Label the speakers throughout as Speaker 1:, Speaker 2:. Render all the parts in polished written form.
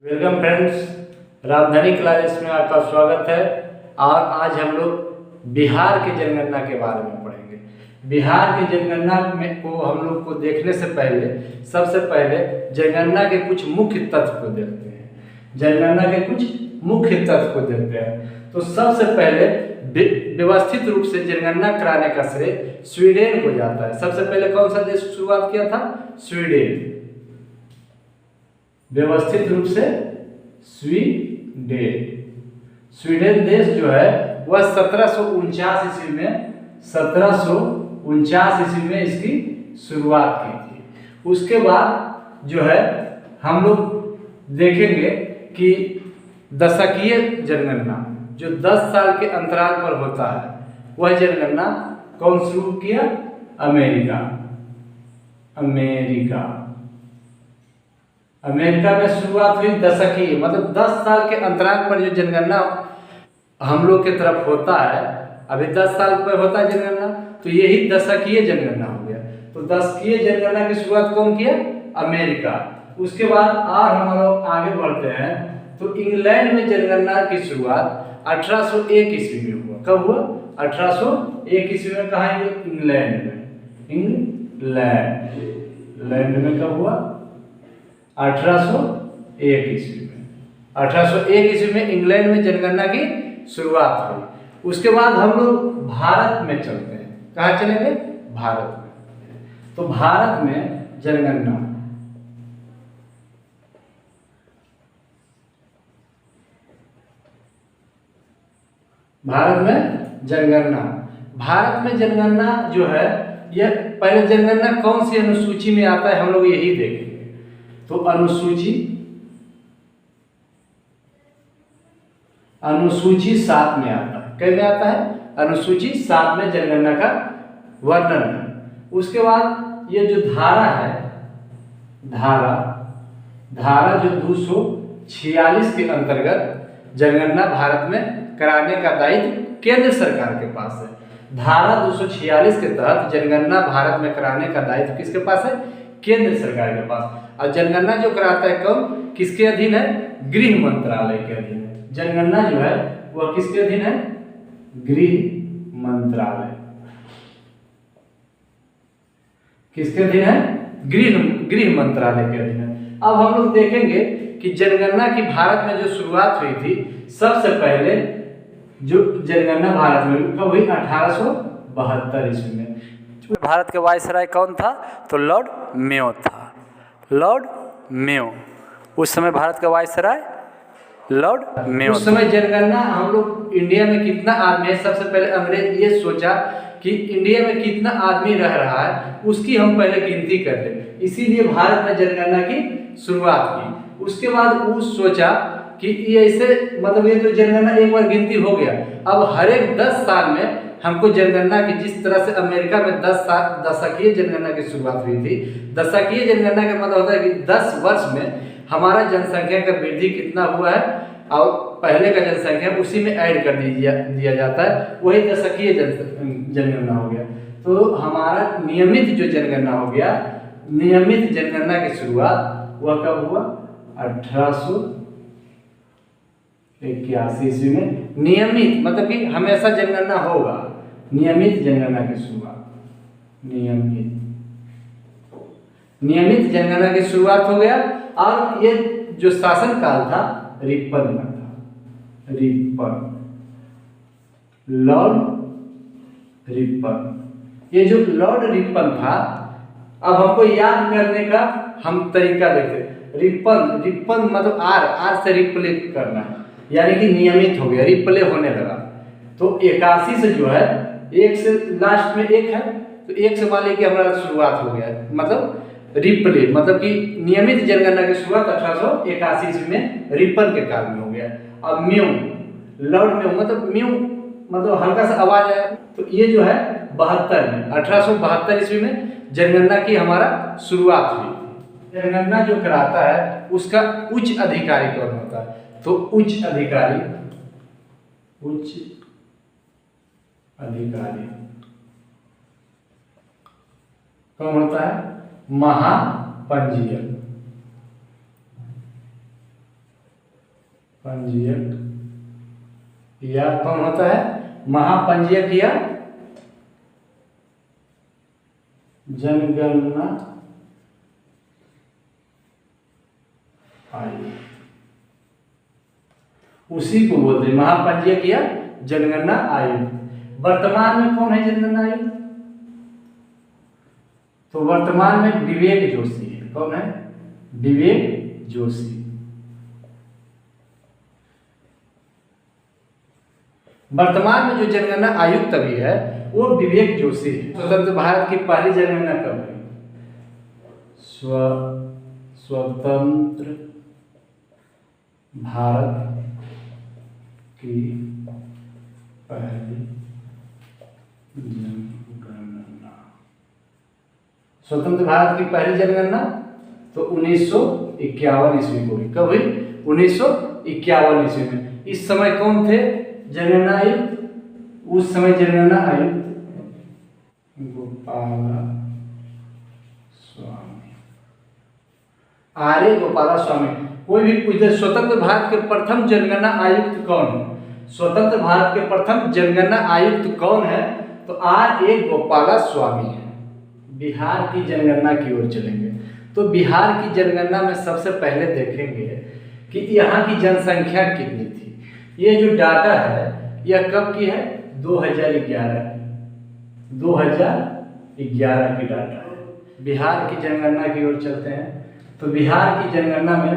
Speaker 1: Welcome friends, Ramdhani classes में आपका स्वागत है। और आज हम लोग बिहार की जनगणना के बारे में पढ़ेंगे। बिहार की जनगणना में को हम लोग को देखने से पहले सबसे पहले जनगणना के कुछ मुख्य तथ्य को देखते हैं। जनगणना के कुछ मुख्य तथ्य को देखते हैं। तो सबसे पहले व्यवस्थित रूप से जनगणना कराने का श्रेय स्वीडन को जाता है। सबसे पहले कौन सा देश शुरुआत किया था? स्वीडन। व्यवस्थित रूप से स्वीडन। स्वीडन देश जो है वह 1749 ईस्वी में इसकी शुरुआत की थी। उसके बाद जो है हम लोग देखेंगे कि दशकीय जनगणना जो 10 साल के अंतराल पर होता है, वह जनगणना कौन शुरू किया? अमेरिका में शुरुआत हुई दशकीय, मतलब 10 साल के अंतराल पर जो जनगणना हम लोग की तरफ होता है। अभी 10 साल पर होता है जनगणना, तो यही दशकीय जनगणना हो गया। तो दशकीय जनगणना की शुरुआत कौन किया? अमेरिका। उसके बाद और हम लोग आगे बढ़ते हैं तो इंग्लैंड में जनगणना की शुरुआत 1801 ईस्वी में हुआ। कब हुआ? 1801 ईस्वी में। कहाँ? इंग्लैंड में कब हुआ? 1801 ईस्वी में। 1801 ईस्वी में इंग्लैंड में जनगणना की शुरुआत हुई। उसके बाद हम लोग भारत में चलते हैं। कहाँ चलेंगे? भारत में। तो भारत में जनगणना भारत में जनगणना जो है, यह पहले जनगणना कौन सी अनुसूची में आता है, हम लोग यही देखेंगे। तो अनुसूची 7 में आता है। कई में आता है? अनुसूची 7 में जनगणना का वर्णन है। उसके बाद ये जो धारा है, धारा जो 246 के अंतर्गत जनगणना भारत में कराने का दायित्व केंद्र सरकार के पास है। धारा 246 के तहत जनगणना भारत में कराने का दायित्व किसके पास है? केंद्र सरकार के पास। और जनगणना जो कराता है कब, किसके अधीन है? गृह मंत्रालय के अधीन है। जनगणना जो है वह किसके अधीन है? गृह मंत्रालय। किसके अधीन है? गृह मंत्रालय के अधीन है। अब हम लोग देखेंगे कि जनगणना की भारत में जो शुरुआत हुई थी, सबसे पहले जो जनगणना भारत में कब हुई? 1872 ईस्वी में। भारत के वायसराय कौन था? तो लॉर्ड मेयो था। लॉर्ड मेयो उस समय भारत का वायसराय लॉर्ड मेयो। उस समय जनगणना हम लोग इंडिया में कितना आदमी है, सबसे पहले अंग्रेज ये सोचा कि इंडिया में कितना आदमी रह रहा है, उसकी हम पहले गिनती कर लें। इसीलिए भारत में जनगणना की शुरुआत की। उसके बाद वो सोचा कि ये ऐसे, मतलब ये तो जनगणना एक बार गिनती हो गया, अब हर एक 10 साल में हमको जनगणना की, जिस तरह से अमेरिका में 10 साल दशकीय जनगणना की शुरुआत हुई थी। दशकीय जनगणना का मतलब होता है कि 10 वर्ष में हमारा जनसंख्या का वृद्धि कितना हुआ है और पहले का जनसंख्या उसी में ऐड कर दिया जाता है, वही दशकीय जनगणना हो गया। तो हमारा नियमित जो जनगणना हो गया, नियमित जनगणना की शुरुआत वह कब हुआ? 1881 ईस्वी में। नियमित मतलब कि हमेशा जनगणना होगा। नियमित जनगणना की शुरुआत, नियमित जनगणना की शुरुआत हो गया। और ये जो शासन काल था रिपन का था। Lord Ripon. ये जो लॉर्ड रिपन था, अब हमको याद करने का हम तरीका देखते। रिपन मतलब आर से रिप्ले करना है, यानी कि नियमित हो गया, रिप्ले होने लगा। तो 81 से जो है, एक से लास्ट में एक है, तो एक से मान लीजिए कि हमारा शुरुआत हो गया, मतलब रिप्ले, मतलब कि नियमित जनगणना की शुरुआत 1881 ईस्वी में रिपन के काल में हो गया। अब म्यू, लॉर्ड म्यू मतलब हल्का सा आवाज आया, तो ये जो है 72 में, 1872 ईस्वी में जनगणना की हमारा शुरुआत हुई। जनगणना जो कराता है उसका उच्च अधिकारी कौन होता है? तो उच्च अधिकारी कौन होता है? महापंजीयक। पंजीयक या कौन होता है, महापंजीयक या जनगणना आयोग, उसी को बोलते हैं महापंजीयक या जनगणना आयोग। वर्तमान में कौन है जनगणना आयोग? तो वर्तमान में विवेक जोशी है। कौन है? विवेक जोशी। वर्तमान में जो जनगणना आयुक्त अभी है वो विवेक जोशी है। स्वतंत्र भारत की पहली जनगणना कब हुई? स्वतंत्र भारत की पहली जनगणना, स्वतंत्र भारत की पहली जनगणना तो 1951 ईस्वी को हुई। कब हुई? 1951 ईस्वी में। इस समय कौन थे जनगणना आयुक्त? उस समय जनगणना आयुक्त गोपाला स्वामी, आर्य गोपाला स्वामी। कोई भी पूछे स्वतंत्र भारत के प्रथम जनगणना आयुक्त कौन है, स्वतंत्र भारत के प्रथम जनगणना आयुक्त कौन है, तो आर्य गोपाला स्वामी है। बिहार की जनगणना की ओर चलेंगे तो बिहार की जनगणना में सबसे पहले देखेंगे कि यहाँ की जनसंख्या कितनी थी। ये जो डाटा है यह कब की है? 2011 की डाटा है। बिहार की जनगणना की ओर चलते हैं तो बिहार की जनगणना में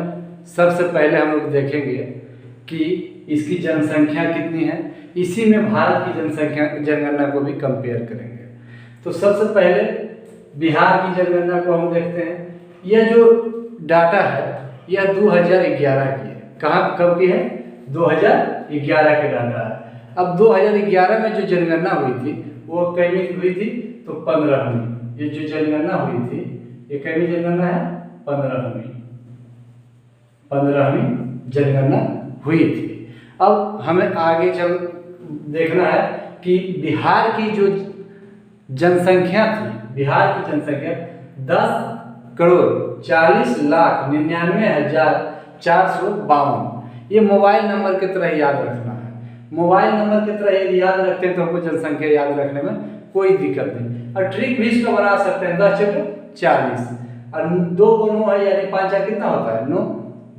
Speaker 1: सबसे पहले हम लोग देखेंगे कि इसकी जनसंख्या कितनी है। इसी में भारत की जनगणना को भी कंपेयर करेंगे। तो सबसे पहले बिहार की जनगणना को हम देखते हैं। यह जो डाटा है यह 2011 की है। कब की है? 2011 की डाटा है। अब 2011 में जो जनगणना हुई थी वो कहीं हुई थी? तो 15वीं। ये जो जनगणना हुई थी ये कहीं जनगणना है? 15वीं जनगणना हुई थी। अब हमें आगे चल देखना है कि बिहार की जो जनसंख्या थी, बिहार की जनसंख्या 10,40,99,452। ये मोबाइल नंबर की तरह याद रखना है। मोबाइल नंबर की तरह यदि याद रखते हैं तो हमको जनसंख्या याद रखने में कोई दिक्कत नहीं। और ट्रिक भी इसका बना सकते हैं 10/40 और 2 को 9 है यानी 5 कितना होता है? 9।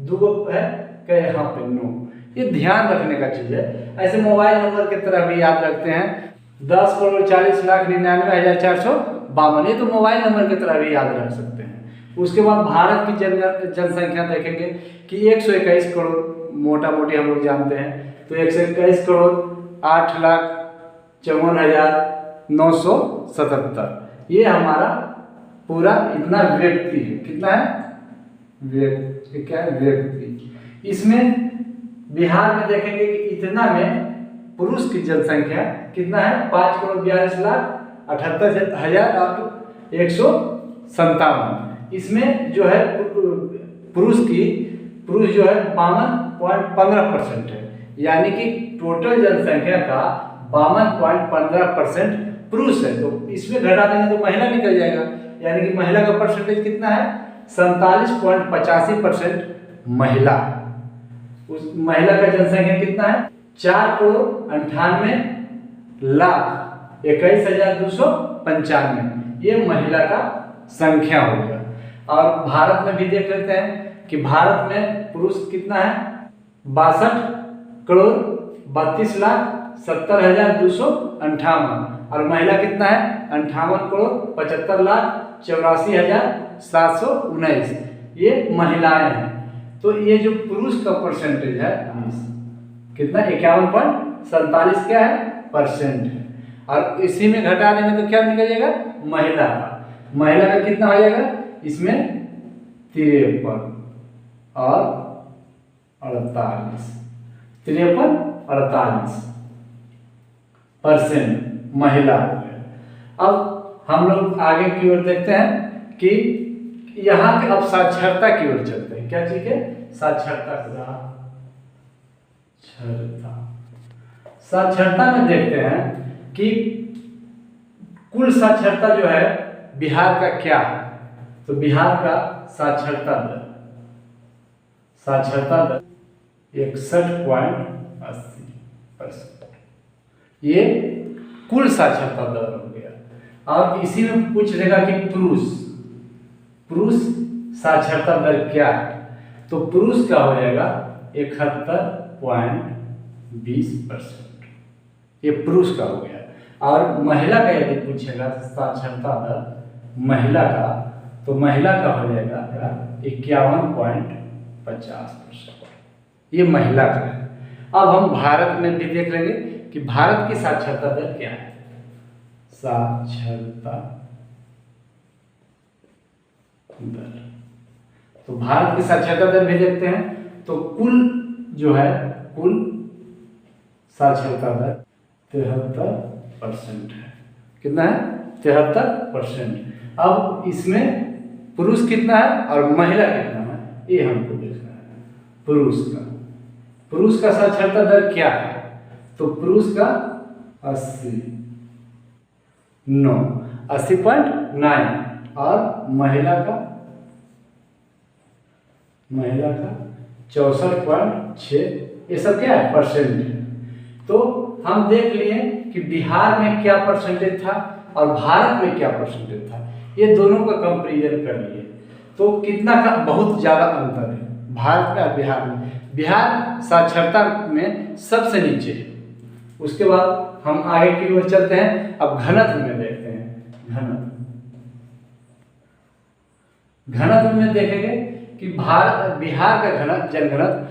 Speaker 1: 2 को है क्या यहाँ पे? 9। ये ध्यान रखने का चीज है। ऐसे मोबाइल नंबर की तरह भी याद रखते हैं 10,40,99,452। ये तो मोबाइल नंबर की तरह भी याद रख सकते हैं। उसके बाद भारत की जनसंख्या देखेंगे कि 121 करोड़ मोटा मोटी हम लोग जानते हैं। तो 121,08,54,977 ये हमारा पूरा इतना व्यक्ति है। कितना है? व्यक्ति। क्या है? व्यक्ति। इसमें बिहार में देखेंगे कि इतना में पुरुष की जनसंख्या कितना है? 5,42,78,157। इसमें जो है पुरुष जो है 52.15% है। यानी कि टोटल जनसंख्या का 52.15% पुरुष है। तो इसमें घटा देंगे तो महिला निकल जाएगा। यानी कि महिला का परसेंटेज कितना है? 47.85% महिला। उस महिला का जनसंख्या कितना है? 4,98,21,295। ये महिला का संख्या हो गया। और भारत में भी देख लेते हैं कि भारत में पुरुष कितना है? 62,32,70,258 और महिला कितना है? 58,75,84,719। ये महिलाएं हैं। तो ये जो पुरुष का परसेंटेज है कितना? 51.47 क्या है? परसेंट है। और इसी में घटा देंगे तो क्या निकल जाएगा? महिला का। महिला का कितना हो जाएगा? इसमें 53 और 48, 53-48% महिला हो गया। अब हम लोग आगे की ओर देखते हैं कि यहाँ के अब साक्षरता की ओर चलते हैं। क्या चीज है? साक्षरता। साक्षरता में देखते हैं कि कुल साक्षरता जो है बिहार का क्या है। तो बिहार का साक्षरता दर 61.80%। ये कुल साक्षरता दर हो गया। और इसी में पूछ लेगा कि पुरुष साक्षरता दर क्या है, तो पुरुष का हो जाएगा 71.20%। ये पुरुष का हो गया। और महिला का यदि पूछेगा साक्षरता दर महिला का, तो महिला का हो जाएगा 51.50%। ये महिला का है। अब हम भारत में भी देख लेंगे कि भारत की साक्षरता दर क्या है। साक्षरता दर, तो भारत की साक्षरता दर भी देखते हैं। तो कुल जो है, कुल साक्षरता दर 73% है। कितना है? 73%। अब इसमें पुरुष कितना है और महिला कितना है, ये हमको देखना है। पुरुष का साक्षरता दर क्या है, तो पुरुष का 80.9 और महिला का 64.6। ये सब क्या है? परसेंट है। तो हम देख लिए कि बिहार में क्या परसेंटेज था और भारत में क्या परसेंटेज था। ये दोनों का कंपैरिजन कर लिए तो कितना का बहुत ज़्यादा अंतर है भारत में और बिहार में। बिहार साक्षरता में सबसे नीचे है। उसके बाद हम आगे की ओर चलते हैं। अब घनत्व में देखते हैं। घनत्व में देखेंगे कि बिहार का जनघनत्व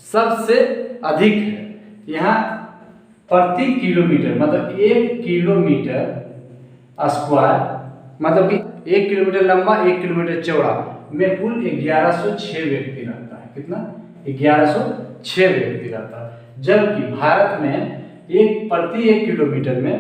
Speaker 1: सबसे अधिक है। यहाँ प्रति किलोमीटर मतलब 1 किलोमीटर स्क्वायर, मतलब कि 1 किलोमीटर लंबा 1 किलोमीटर चौड़ा में कुल 1106 व्यक्ति रहता है। कितना? 1106 व्यक्ति रहता है। जबकि भारत में प्रति 1 किलोमीटर में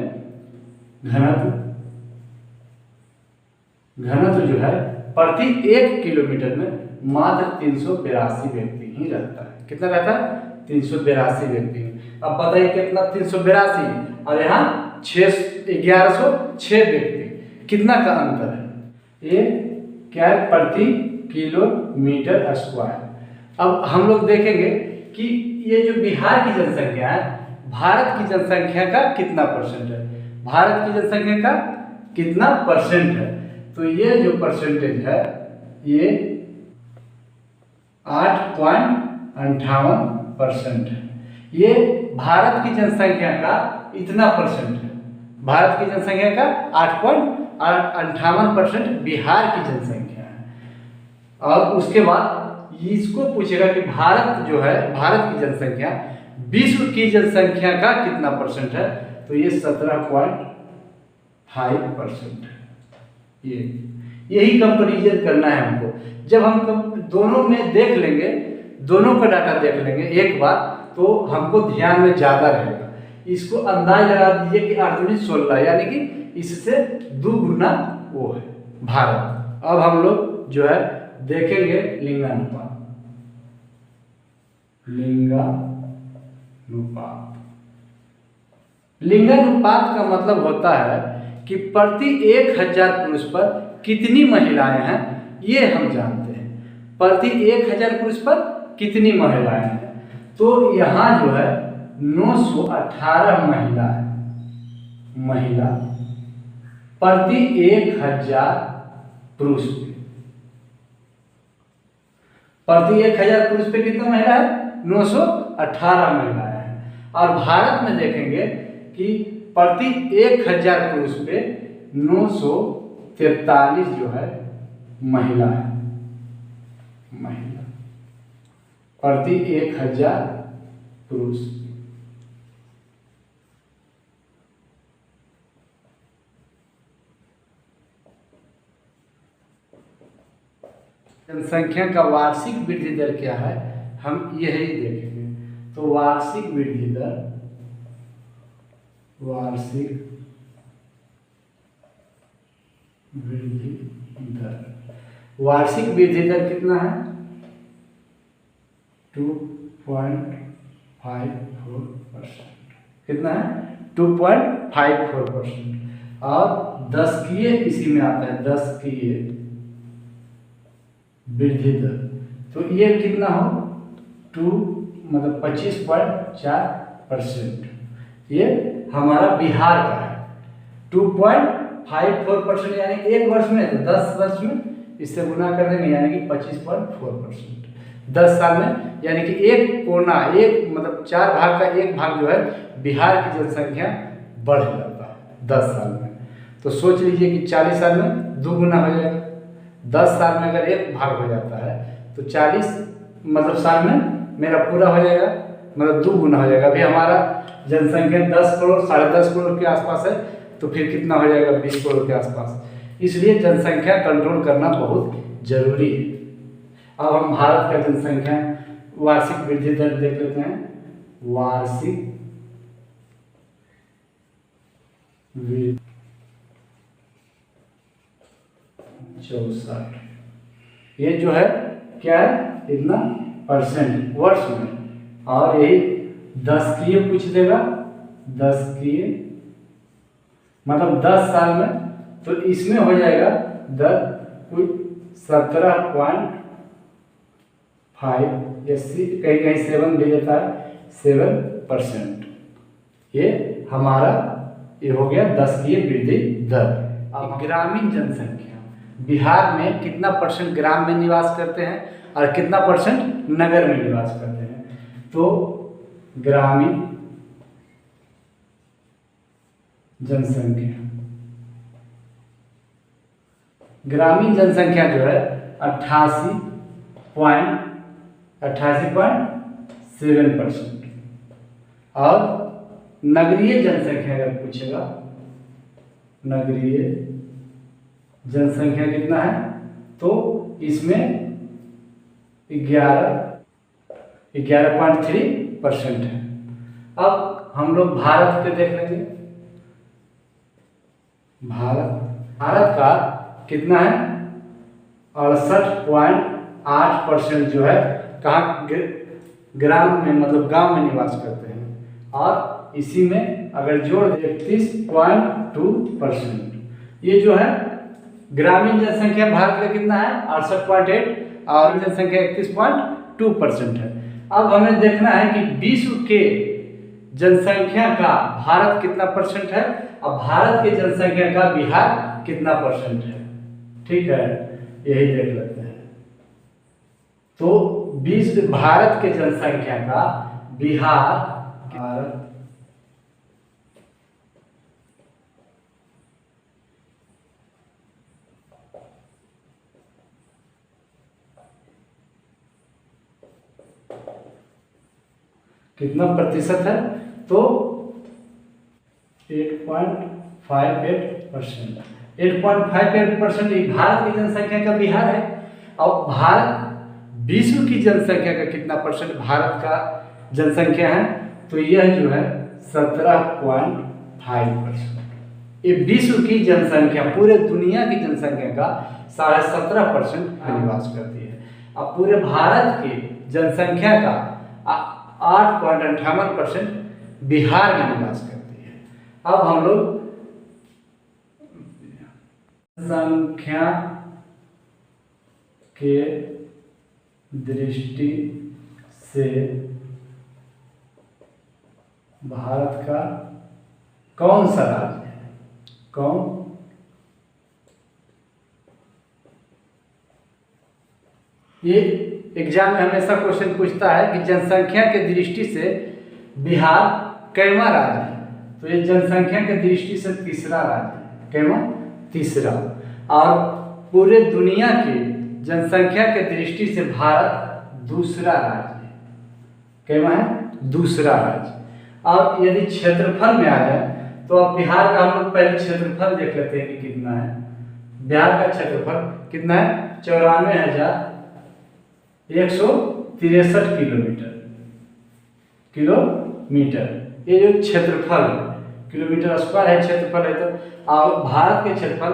Speaker 1: घनत्व जो है प्रति 1 किलोमीटर में मात्र 382 व्यक्ति ही रहता है। कितना रहता है? 382 व्यक्ति। अब बताइए कितना? 382 और यहाँ 1106 व्यक्ति, कितना का अंतर है? ये क्या है? प्रति किलोमीटर स्क्वायर। अब हम लोग देखेंगे कि ये जो बिहार की जनसंख्या है, भारत की जनसंख्या का कितना परसेंट है, भारत की जनसंख्या का कितना परसेंट है। तो ये जो परसेंटेज है ये 8.58% है। ये भारत की जनसंख्या का इतना परसेंट है। भारत की जनसंख्या का 8.58% बिहार की जनसंख्या है। और उसके बाद इसको पूछेगा कि भारत जो है, भारत की जनसंख्या विश्व की जनसंख्या का कितना परसेंट है, तो ये 17.5% है। यही कंपैरिजन करना है हमको। जब हम दोनों में देख लेंगे, दोनों का डाटा देख लेंगे एक बार, तो हमको ध्यान में ज़्यादा रहेगा। इसको अंदाज लगा दीजिए कि 8 दूनी 16, यानी कि इससे 2 गुना वो है भारत। अब हम लोग जो है देखेंगे लिंगानुपात। लिंगानुपात का मतलब होता है कि प्रति 1000 पुरुष पर कितनी महिलाएं हैं, ये हम जानते हैं। प्रति 1000 पुरुष पर कितनी महिलाएं हैं, तो यहाँ जो है 918 महिला प्रति 1000 पुरुष पे। प्रति 1000 पुरुष पे कितना महिला है? 918 महिलाएं हैं। और भारत में देखेंगे कि प्रति 1000 पुरुष पे 943 जो है महिला है। प्रति 1000 पुरुष। जनसंख्या का वार्षिक वृद्धि दर क्या है, हम यही देखेंगे। तो वार्षिक वृद्धि दर कितना है? 2.54%। कितना है? 2.54%। और 10कीय इसी में आता है, 10कीय वृद्धि दर। तो ये कितना हो? 2 मतलब 25.4%। ये हमारा बिहार का है। 2.54% यानी एक वर्ष में, तो 10 वर्ष में इससे गुना कर देंगे यानी कि 25.4%। 10 साल में यानी कि एक कोना, एक मतलब 4 भाग का एक भाग जो है बिहार की जनसंख्या बढ़ जाता है 10 साल में। तो सोच लीजिए कि 40 साल में 2 गुना हो जाएगा। 10 साल में अगर एक भाग हो जाता है तो 40 मतलब साल में मेरा पूरा हो जाएगा, मतलब 2 गुना हो जाएगा। अभी हमारा जनसंख्या 10 करोड़ 10.5 करोड़ के आसपास है, तो फिर कितना हो जाएगा 20 करोड़ के आसपास। इसलिए जनसंख्या कंट्रोल करना बहुत जरूरी है। अब हम भारत का जनसंख्या वार्षिक वृद्धि दर देख लेते हैं। वार्षिक वृद्धि 64, ये जो है क्या है, इतना परसेंट वर्ष में, और यही 10 पूछ देगा। 10 मतलब 10 साल में, तो इसमें हो जाएगा 17.5 या कहीं कहीं 7 दे देता है, 7%। ये हमारा ये हो गया 10 वृद्धि दर। अब ग्रामीण जनसंख्या, बिहार में कितना परसेंट ग्राम में निवास करते हैं और कितना परसेंट नगर में निवास करते हैं। तो ग्रामीण जनसंख्या, ग्रामीण जनसंख्या जो है 88.7%। और नगरीय जनसंख्या अगर पूछेगा, नगरीय जनसंख्या कितना है, तो इसमें 11.3% है। अब हम लोग भारत के देख लेंगे। भारत का कितना है, 68.8% जो है कहाँ, ग्राम में मतलब गांव में निवास करते हैं। और इसी में अगर जोड़ 31.2%, ये जो है ग्रामीण जनसंख्या भारत का कितना है 68.8 और जनसंख्या 31.2% है। अब हमें देखना है कि विश्व के जनसंख्या का भारत कितना परसेंट है और भारत के जनसंख्या का बिहार कितना परसेंट है। ठीक है, यही देख लेते हैं। तो भारत के जनसंख्या का बिहार कितना प्रतिशत है, तो 8.58%। 8.58% भारत की जनसंख्या का बिहार है। और भारत विश्व की जनसंख्या का कितना परसेंट भारत का जनसंख्या है, तो यह जो है 17.5%। ये विश्व की जनसंख्या, पूरे दुनिया की जनसंख्या का 17.5% निवास करती है। अब पूरे भारत की जनसंख्या का 8.58% बिहार में निवास करती है। अब हम लोग जनसंख्या के दृष्टि से भारत का कौन सा राज्य है, ये एग्जाम में हमेशा क्वेश्चन पूछता है कि जनसंख्या के दृष्टि से बिहार कैवा राज्य है, तो ये जनसंख्या के दृष्टि से तीसरा राज्य है। कैवा, तीसरा। और पूरे दुनिया की जनसंख्या के दृष्टि से भारत दूसरा राज्य है। कैवा है, दूसरा राज्य। और यदि क्षेत्रफल में आ जाए तो अब बिहार का हम लोग पहले क्षेत्रफल देख लेते हैं कि कितना है। बिहार का क्षेत्रफल कितना है, 94,163 किलोमीटर। ये जो क्षेत्रफल, किलोमीटर स्क्वायर है, क्षेत्रफल है। तो और भारत के क्षेत्रफल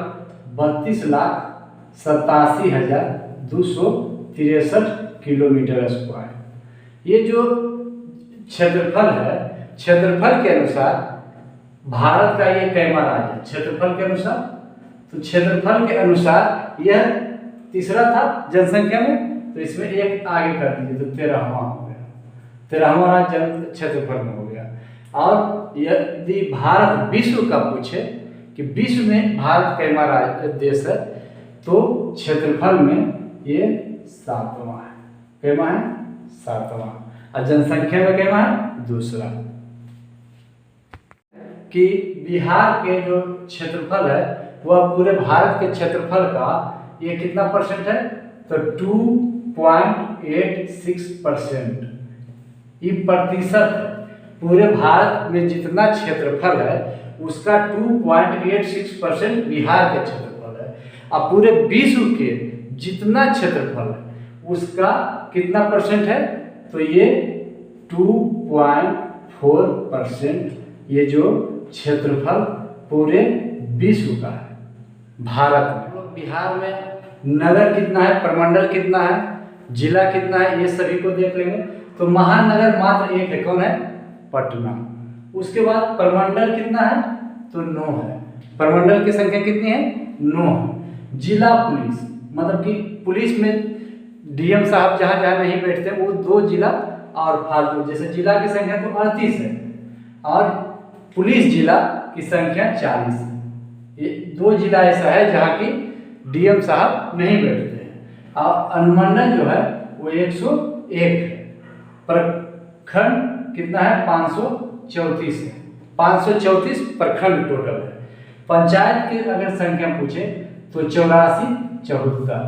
Speaker 1: 32,87,263 किलोमीटर स्क्वायर। ये जो क्षेत्रफल है, क्षेत्रफल के अनुसार भारत का ये कैवा राज्य है। क्षेत्रफल के अनुसार, तो क्षेत्रफल के अनुसार यह तीसरा था जनसंख्या में, तो इसमें एक आगे कर दीजिए तो 13वां हो गया। 13वां राज्य क्षेत्रफल में हो गया। और यदि भारत विश्व का पूछे कि विश्व में भारत कैमा देश है, तो क्षेत्रफल में ये 7वां है। कैमा है? 7वां। और जनसंख्या में कैमा है? दूसरा। कि बिहार के जो क्षेत्रफल है वह पूरे भारत के क्षेत्रफल का ये कितना परसेंट है? तो 2.86%। ये प्रतिशत है। पूरे भारत में जितना क्षेत्रफल है उसका 2.86% बिहार के क्षेत्रफल है। और पूरे विश्व के जितना क्षेत्रफल है उसका कितना परसेंट है? तो ये 2.4% ये जो क्षेत्रफल पूरे विश्व का है भारत में। बिहार में नगर कितना है, प्रमंडल कितना है, जिला कितना है, ये सभी को देख लेंगे। तो महानगर मात्र एक है, कौन है? पटना। उसके बाद प्रमंडल कितना है? तो 9 है। प्रमंडल की संख्या कितनी है? 9 है। जिला पुलिस मतलब कि पुलिस में डीएम साहब जहाँ जहाँ नहीं बैठते वो 2 जिला और फालतू, जैसे जिला की संख्या तो 38 है और पुलिस जिला की संख्या 40 है। ये 2 जिला ऐसा है जहाँ की डीएम साहब नहीं बैठते हैं। और अनुमंडल जो है वो 101 है। प्रखंड कितना है? 534 है। 534 प्रखंड टोटल है। पंचायत की अगर संख्या पूछे तो 84-74।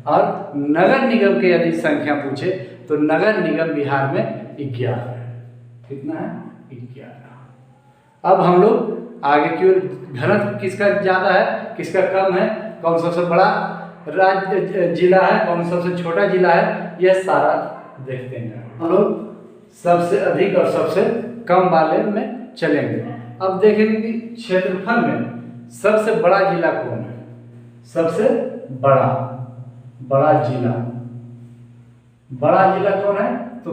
Speaker 1: और नगर निगम की यदि संख्या पूछे तो नगर निगम बिहार में 11 है। कितना है? 11। अब हम लोग आगे की ओर, घनत्व किसका ज़्यादा है, किसका कम है, कौन सबसे बड़ा राज्य जिला है, कौन सबसे छोटा जिला है, यह सारा देखते हैं। हम लोग सबसे अधिक और सबसे कम वाले में चलेंगे। अब देखेंगे कि क्षेत्रफल में सबसे बड़ा जिला कौन है। सबसे बड़ा जिला कौन है? तो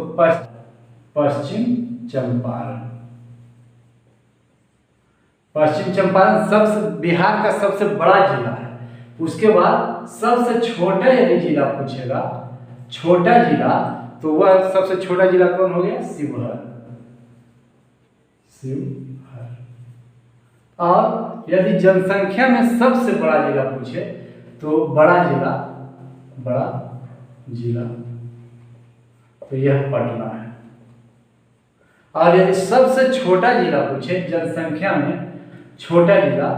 Speaker 1: पश्चिम चंपारण। पश्चिम चंपारण सबसे बिहार का सबसे बड़ा जिला है। उसके बाद सबसे छोटा यदि जिला पूछेगा, छोटा जिला, तो वह सबसे छोटा जिला कौन हो गया? शिवहर। और यदि जनसंख्या में सबसे बड़ा जिला पूछे तो बड़ा जिला तो यह पटना है। और यदि सबसे छोटा जिला पूछे जनसंख्या में, छोटा जिला,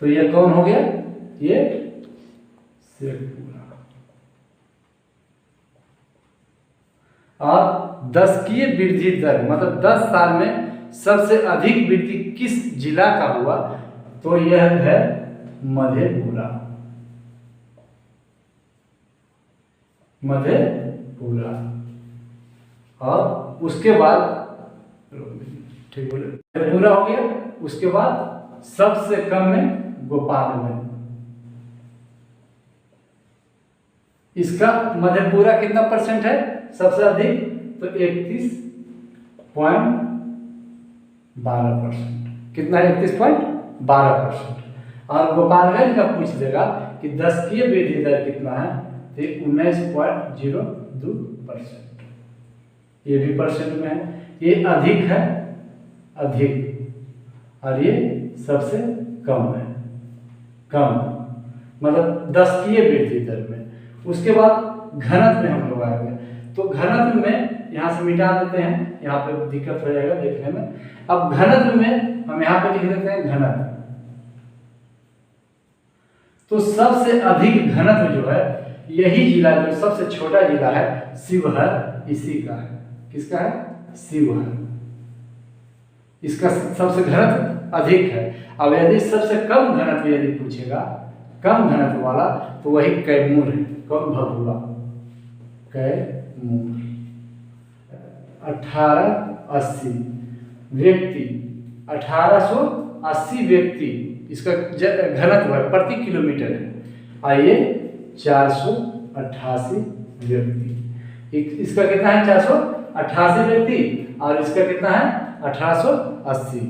Speaker 1: तो यह कौन हो गया? ये शेखपुरा। और 10कीय वृद्धि दर मतलब 10 साल में सबसे अधिक वृद्धि किस जिला का हुआ? तो यह है मधेपुरा। और उसके बाद ठीक बोले, मधेपुरा हो गया। उसके बाद सबसे कम में गोपालगंज। इसका मधेपुरा कितना परसेंट है सबसे अधिक? तो 31.12%। कितना है? 31.12%। और गोपालगंज का पूछ देगा कि 10कीय वृद्धि दर कितना है? तो 19.02%। ये भी परसेंट में है। ये अधिक है, और ये सबसे कम है, मतलब 10कीय वृद्धि दर में। उसके बाद घनत्व में हम लोग आ गए। तो घनत्व में यहाँ से मिटा देते हैं, यहाँ पे दिक्कत हो जाएगा देखने में। अब घनत्व में हम यहाँ पे लिख देते हैं घनत्व। तो सबसे अधिक घनत्व जो है यही जिला, जो सबसे छोटा जिला है शिवहर, इसी का है। किसका है? शिवहर। इसका सबसे घनत्व अधिक है। अब यदि सबसे कम घनत्व यदि पूछेगा, कम घनत्व वाला, तो वही कैमूर है। कौन? भभुआ। कैमूर। 1880 व्यक्ति, 1880 व्यक्ति इसका घनत्व है, प्रति किलोमीटर है। आइए 488 व्यक्ति, इसका कितना है? 488 व्यक्ति। और इसका कितना है? 1880।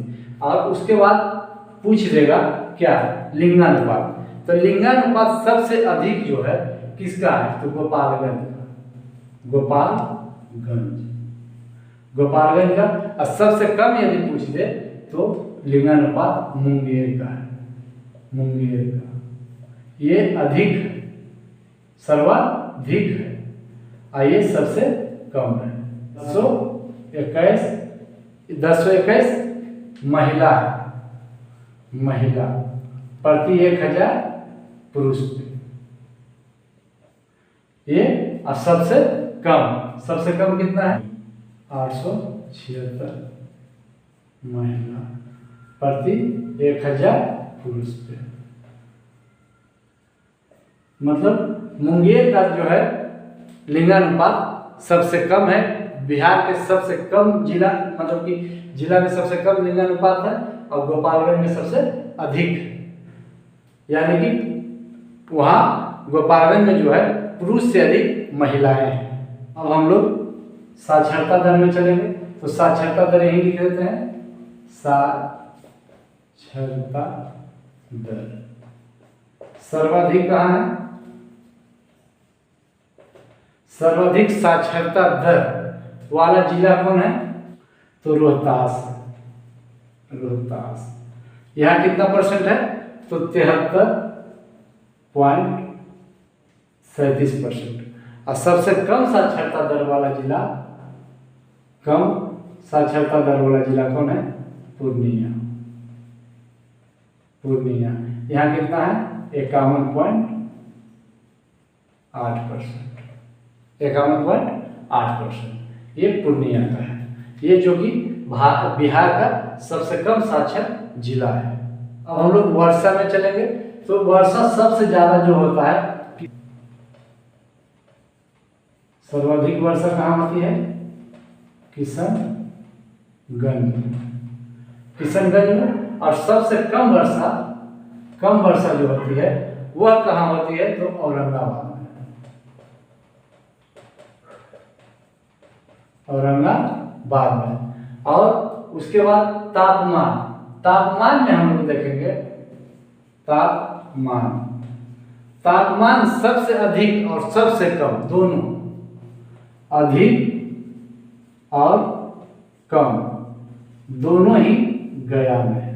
Speaker 1: और उसके बाद पूछ देगा क्या? लिंगानुपात। तो लिंगानुपात सबसे अधिक जो है किसका है? तो गोपालगंज का। गोपालगंज। गोपालगंज का। और सबसे कम यदि पूछ दे तो लिंगानुपात मुंगेर का है, मुंगेर का। ये अधिक है, सर्वाधिक है, और ये सबसे कम है। 1021 महिला है, महिला प्रति 1000 पुरुष पे। ये और सबसे कम कितना है? 876 महिला प्रति 1000 पुरुष पे। मतलब मुंगेर का जो है लिंगानुपात सबसे कम है। बिहार के सबसे कम जिला, मतलब कि जिला में सबसे कम लिंगानुपात है, और गोपालगंज में सबसे अधिक है। यानी कि वहाँ गोपालगंज में जो है पुरुष से अधिक महिलाएं हैं। अब हम लोग साक्षरता दर में चलेंगे, तो साक्षरता दर यही लिख देते हैं, साक्षरता दर। सर्वाधिक कहाँ है? सर्वाधिक साक्षरता दर वाला जिला कौन है? तो रोहतास। रोहतास। यहाँ कितना परसेंट है? तो 73.37%। और सबसे कम साक्षरता दर वाला जिला, कम साक्षरता दर वाला जिला कौन है? पूर्णिया। पूर्णिया। यहाँ कितना है? 51.8%। 51.8%। ये पूर्णिया का है। ये जो कि बिहार का सबसे कम साक्षर जिला है। अब हम लोग वर्षा में चलेंगे, तो वर्षा सबसे ज्यादा जो होता है, सर्वाधिक वर्षा कहाँ होती है? किशनगंज। किशनगंज में। और सबसे कम वर्षा जो होती है वह कहाँ होती है? तो औरंगाबाद में। औरंगाबाद में। और उसके बाद तापमान में हम लोग देखेंगे, तापमान सबसे अधिक और सबसे कम दोनों, अधिक और कम दोनों ही गया में।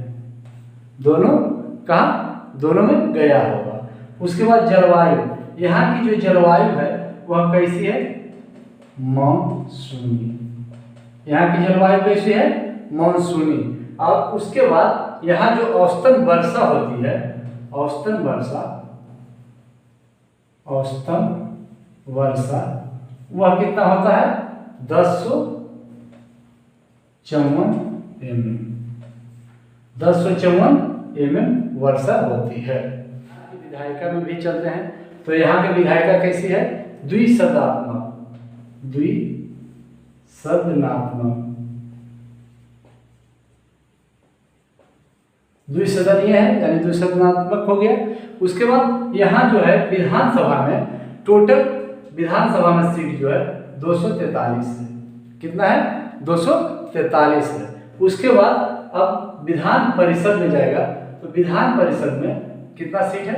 Speaker 1: दोनों कहाँ? दोनों में गया होगा। उसके बाद जलवायु, यहाँ की जो जलवायु है वह कैसी है? मानसूनी। यहाँ की जलवायु कैसी है? मानसूनी। और उसके बाद यहाँ जो औसतन वर्षा होती है, औसतन वर्षा वह कितना होता है? 1054 mm। 1054 mm वर्षा होती है। विधायिका में भी चलते हैं, तो यहाँ की विधायिका कैसी है? द्विसदनात्मक। द्विसदनीय है, यानी द्विसदनात्मक हो गया। उसके बाद यहाँ जो है विधानसभा में, टोटल विधानसभा में सीट जो है 243 है। कितना है? 243 है। उसके बाद अब विधान परिषद में जाएगा, तो विधान परिषद में कितना सीट है?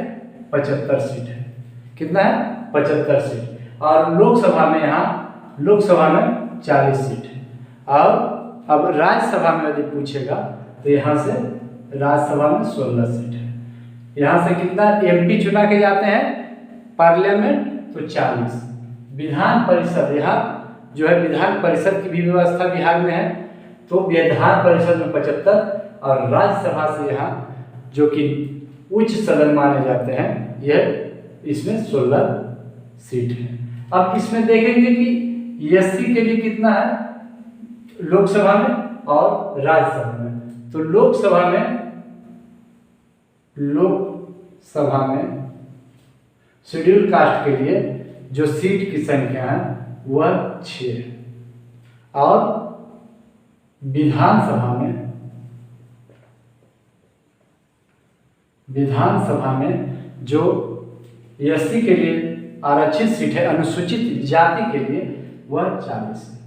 Speaker 1: 75 सीट है। कितना है? 75 सीट। और लोकसभा में, यहाँ लोकसभा में 40 सीट है। और अब राज्यसभा में यदि पूछेगा तो यहाँ से राज्यसभा में 16 सीट है। यहाँ से कितना MP चुना के जाते हैं पार्लियामेंट? तो 40। विधान परिषद, यहाँ जो है विधान परिषद की भी व्यवस्था बिहार में है, तो विधान परिषद में 75 और राज्यसभा से यहाँ जो कि उच्च सदन माने जाते हैं, यह इसमें 16 सीट है। अब इसमें देखेंगे कि SC के लिए कितना है लोकसभा में और राज्यसभा में। तो लोकसभा में शेड्यूल कास्ट के लिए जो सीट की संख्या है वह 6 है। और विधानसभा में जो SC के लिए आरक्षित सीट है, अनुसूचित जाति के लिए, वह 40 है।